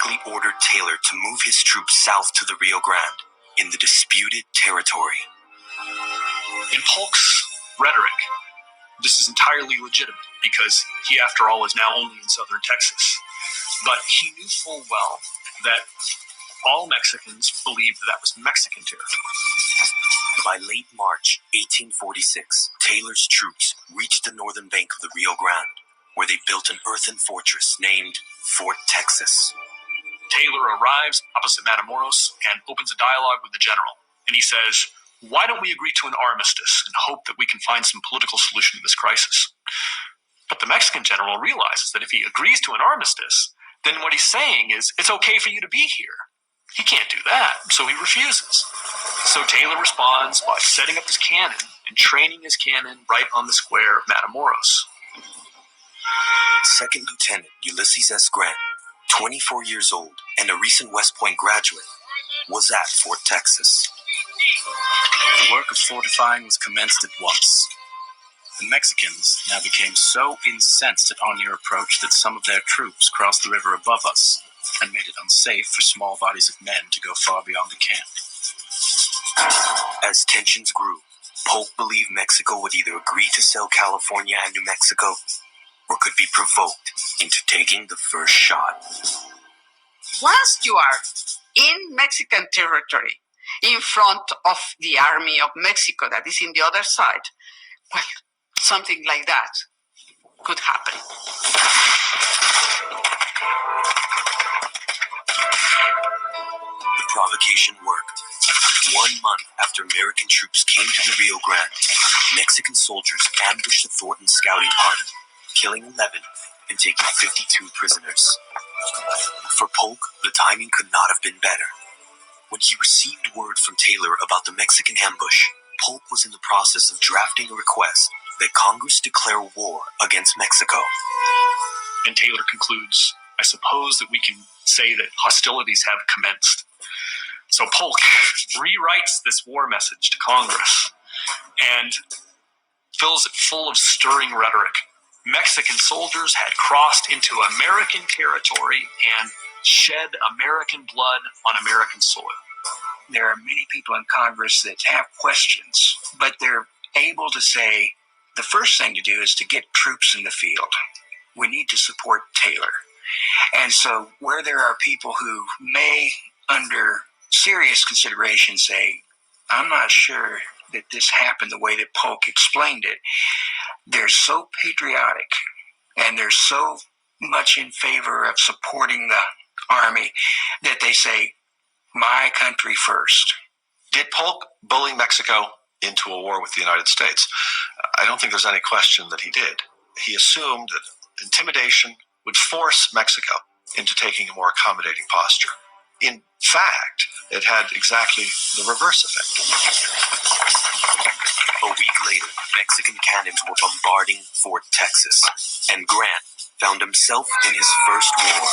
specifically ordered Taylor to move his troops south to the Rio Grande, in the disputed territory. In Polk's rhetoric, this is entirely legitimate because he, after all, is now only in southern Texas. But he knew full well that all Mexicans believed that was Mexican territory. By late March 1846, Taylor's troops reached the northern bank of the Rio Grande, where they built an earthen fortress named Fort Texas. Taylor arrives opposite Matamoros and opens a dialogue with the general. And he says, "Why don't we agree to an armistice and hope that we can find some political solution to this crisis?" But the Mexican general realizes that if he agrees to an armistice, then what he's saying is, it's okay for you to be here. He can't do that, so he refuses. So Taylor responds by setting up his cannon and training his cannon right on the square of Matamoros. Second Lieutenant Ulysses S. Grant, 24 years old and a recent West Point graduate, was at Fort Texas. The work of fortifying was commenced at once. The Mexicans now became so incensed at our near approach that some of their troops crossed the river above us and made it unsafe for small bodies of men to go far beyond the camp. As tensions grew, Polk believed Mexico would either agree to sell California and New Mexico or could be provoked into taking the first shot. Once you are in Mexican territory, in front of the army of Mexico that is in the other side, well, something like that could happen. The provocation worked. 1 month after American troops came to the Rio Grande, Mexican soldiers ambushed the Thornton scouting party, killing 11 and taking 52 prisoners. For Polk, the timing could not have been better. When he received word from Taylor about the Mexican ambush, Polk was in the process of drafting a request that Congress declare war against Mexico. And Taylor concludes, "I suppose that we can say that hostilities have commenced." So Polk rewrites this war message to Congress and fills it full of stirring rhetoric. Mexican soldiers had crossed into American territory and shed American blood on American soil. There are many people in Congress that have questions, but they're able to say the first thing to do is to get troops in the field. We need to support Taylor. And so where there are people who may, under serious consideration, say, I'm not sure that this happened the way that Polk explained it, they're so patriotic and they're so much in favor of supporting the army that they say, my country first. Did Polk bully Mexico into a war with the United States? I don't think there's any question that he did. He assumed that intimidation would force Mexico into taking a more accommodating posture. In fact, it had exactly the reverse effect. A week later, Mexican cannons were bombarding Fort Texas, and Grant found himself in his first war.